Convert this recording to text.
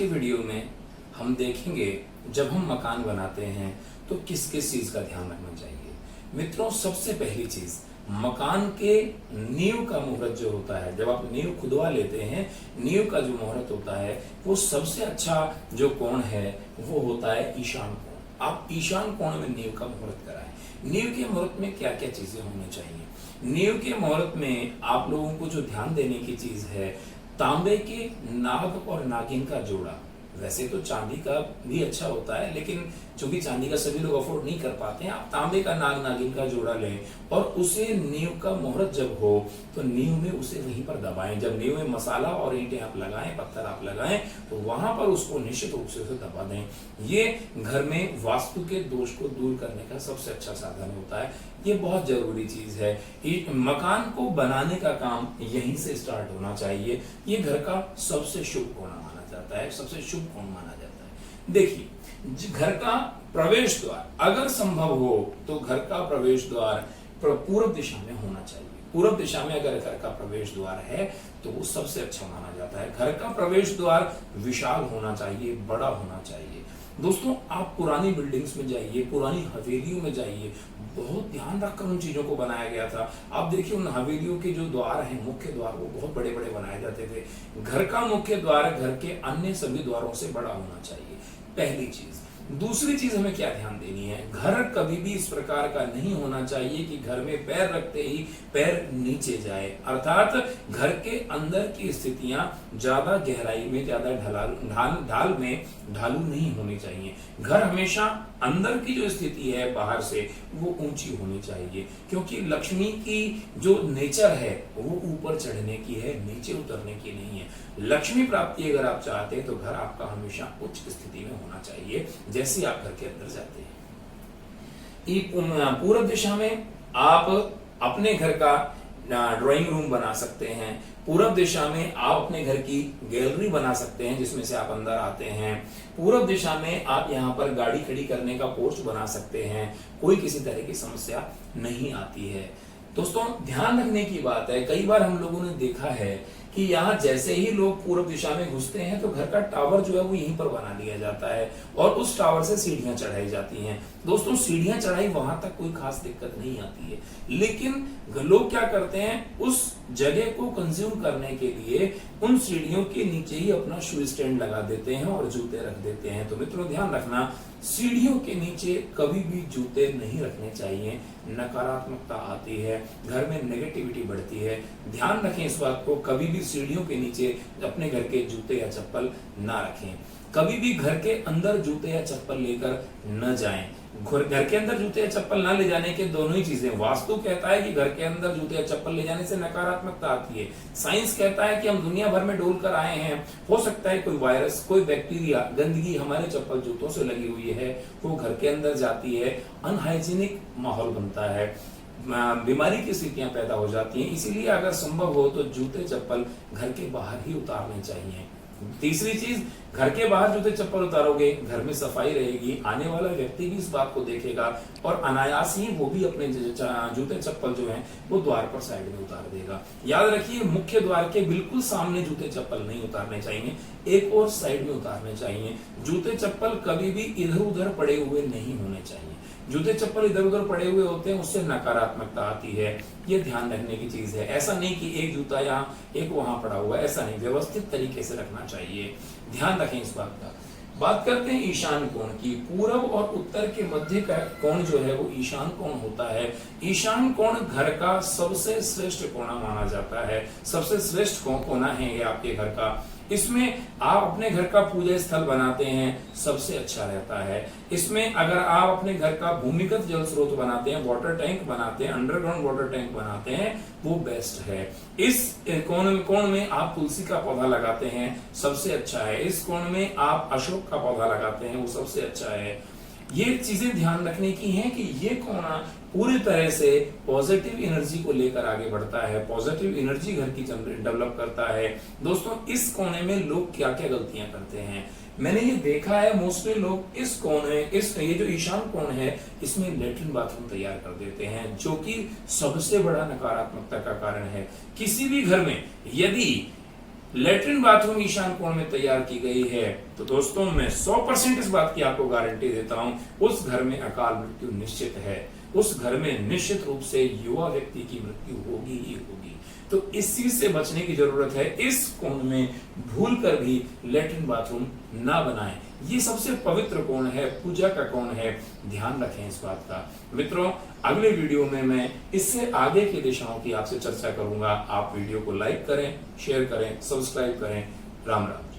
के वीडियो में हम देखेंगे जब हम मकान बनाते हैं तो किस किस चीज का ध्यान रखना चाहिए। मित्रों, सबसे पहली चीज मकान के नींव का मुहूर्त जो होता है, जब आप नींव खुदवा लेते हैं, नींव का जो मुहूर्त होता है वो सबसे अच्छा जो कोण है वो होता है ईशान कोण। आप ईशान कोण में नींव का मुहूर्त कराएं। नींव के मुहूर्त में क्या क्या चीजें होनी चाहिए? नींव के मुहूर्त में आप लोगों को जो ध्यान देने की चीज है, तांबे के नाग और नागिन का जोड़ा। वैसे तो चांदी का भी अच्छा होता है, लेकिन चूंकि चांदी का सभी लोग अफोर्ड नहीं कर पाते हैं, आप तांबे का नाग नागिन का जोड़ा लें और उसे नींव का मुहूर्त जब हो तो नींव में उसे वहीं पर दबाएं। जब नींव में मसाला और ईंटें आप लगाएं, पत्थर आप लगाएं, तो वहां पर उसको निश्चित रूप से उसे दबा दें। ये घर में वास्तु के दोष को दूर करने का सबसे अच्छा साधन होता है। ये बहुत जरूरी चीज है। मकान को बनाने का काम यहीं से स्टार्ट होना चाहिए। ये घर का सबसे शुभ कोण माना जाता है, सबसे शुभ कोण माना जाता है। देखिए, घर का प्रवेश द्वार अगर संभव हो तो घर का प्रवेश द्वार पूर्व दिशा में होना चाहिए। पूर्व दिशा में अगर घर का प्रवेश द्वार है तो वो सबसे अच्छा माना जाता है। घर का प्रवेश द्वार विशाल होना चाहिए, बड़ा होना चाहिए। दोस्तों, आप पुरानी बिल्डिंग्स में जाइए, पुरानी हवेलियों में जाइए, बहुत ध्यान रखकर उन चीजों को बनाया गया था। आप देखिए, उन हवेलियों के जो द्वार हैं, मुख्य द्वार, वो बहुत बड़े बड़े बनाए जाते थे। घर का मुख्य द्वार घर के अन्य सभी द्वारों से बड़ा होना चाहिए, पहली चीज। दूसरी चीज हमें क्या ध्यान देनी है, घर कभी भी इस प्रकार का नहीं होना चाहिए कि घर में पैर रखते ही पैर नीचे जाए। अर्थात घर के अंदर की स्थितियां ज्यादा गहराई में, ज्यादा ढाल में ढालू नहीं होनी चाहिए। घर हमेशा अंदर की जो स्थिति है बाहर से वो ऊंची होनी चाहिए, क्योंकि लक्ष्मी की जो नेचर है वो ऊपर चढ़ने की है, नीचे उतरने की नहीं है। लक्ष्मी प्राप्ति अगर आप चाहते हैं तो घर आपका हमेशा उच्च स्थिति में होना चाहिए, जैसे आप घर के अंदर जाते हैं। पूर्व दिशा में आप अपने घर का ड्राइंग रूम बना सकते हैं। पूर्व दिशा में आप अपने घर की गैलरी बना सकते हैं जिसमें से आप अंदर आते हैं। पूर्व दिशा में आप यहाँ पर गाड़ी खड़ी करने का पोस्ट बना सकते हैं। कोई किसी तरह की समस्या नहीं आती है। दोस्तों, ध्यान रखने की बात है, कई बार हम लोगों ने देखा है कि यहाँ जैसे ही लोग पूर्व दिशा में घुसते हैं तो घर का टावर जो है वो यहीं पर बना लिया जाता है और उस टावर से सीढ़ियां चढ़ाई जाती हैं। दोस्तों, सीढ़ियां चढ़ाई वहां तक कोई खास दिक्कत नहीं आती है, लेकिन लोग क्या करते हैं, उस जगह को कंज्यूम करने के लिए उन सीढ़ियों के नीचे ही अपना शू स्टैंड लगा देते हैं और जूते रख देते हैं। तो मित्रों, ध्यान रखना, सीढ़ियों के नीचे कभी भी जूते नहीं रखने चाहिए। नकारात्मकता आती है, घर में नेगेटिविटी बढ़ती है। ध्यान रखें इस बात को, कभी भी सीढ़ियों के नीचे अपने घर के जूते या चप्पल ना रखें। कभी भी घर के अंदर जूते या चप्पल लेकर न जाएं। घर के अंदर जूते या चप्पल ना ले जाने के दोनों ही चीजें, वास्तु कहता है कि घर के अंदर जूते या चप्पल ले जाने से नकारात्मकता आती है। साइंस कहता है कि हम दुनिया भर में डोल कर आए हैं, हो सकता है कोई वायरस, कोई बैक्टीरिया, गंदगी हमारे चप्पल जूतों से लगी हुई है, वो घर के अंदर जाती है, अनहाइजीनिक माहौल बनता है, बीमारी की स्थितियां पैदा हो जाती हैं। इसीलिए अगर संभव हो तो जूते चप्पल घर के बाहर ही उतारने चाहिए। तीसरी चीज, घर के बाहर जूते चप्पल उतारोगे, घर में सफाई रहेगी, आने वाला व्यक्ति भी इस बात को देखेगा और अनायास ही वो भी अपने जूते चप्पल जो हैं वो द्वार पर साइड में उतार देगा। याद रखिए, मुख्य द्वार के बिल्कुल सामने जूते चप्पल नहीं उतारने चाहिए, एक और साइड में उतारने चाहिए। जूते चप्पल कभी भी इधर उधर पड़े हुए नहीं होने चाहिए। जूते चप्पल इधर उधर पड़े हुए होते हैं, उससे नकारात्मकता आती है। ये ध्यान रखने की चीज है। ऐसा नहीं कि एक जूता यहाँ एक वहां पड़ा हुआ है, ऐसा नहीं, व्यवस्थित तरीके से रखना चाहिए। ध्यान रखें इस बात का। बात करते हैं ईशान कोण की। पूरब और उत्तर के मध्य का कोण जो है वो ईशान कोण होता है। ईशान कोण घर का सबसे श्रेष्ठ कोना माना जाता है। सबसे श्रेष्ठ कोना है ये आपके घर का। इसमें आप अपने घर का पूजा स्थल बनाते हैं, सबसे अच्छा रहता है। इसमें अगर आप अपने घर का भूमिगत जल स्रोत बनाते हैं, वाटर टैंक बनाते हैं, अंडरग्राउंड वाटर टैंक बनाते हैं, वो बेस्ट है। इस कोण में आप तुलसी का पौधा लगाते हैं, सबसे अच्छा है। इस कोण में आप अशोक का पौधा लगाते हैं, वो सबसे अच्छा है। ये चीजें ध्यान रखने की हैं कि ये कोना पूरी तरह से पॉजिटिव एनर्जी को लेकर आगे बढ़ता है, पॉजिटिव एनर्जी घर की डेवलप करता है। दोस्तों, इस कोने में लोग क्या क्या गलतियां करते हैं, मैंने ये देखा है, मोस्टली लोग इस कोने, ये जो ईशान कोण है, इसमें लेट्रिन बाथरूम तैयार कर देते हैं, जो कि सबसे बड़ा नकारात्मकता का कारण है। किसी भी घर में यदि लेटरिन बाथरूम ईशान कोण में तैयार की गई है, तो दोस्तों मैं 100% इस बात की आपको गारंटी देता हूं, उस घर में अकाल मृत्यु निश्चित है। उस घर में निश्चित रूप से युवा व्यक्ति की मृत्यु होगी ही होगी। तो इस चीज से बचने की जरूरत है। इस कोण में भूल कर भी लेटरिन बाथरूम ना बनाएं। ये सबसे पवित्र कोण है, पूजा का कोण है, ध्यान रखें इस बात का। मित्रों, अगले वीडियो में मैं इससे आगे की दिशाओं की आपसे चर्चा करूंगा। आप वीडियो को लाइक करें, शेयर करें, सब्सक्राइब करें। राम राम।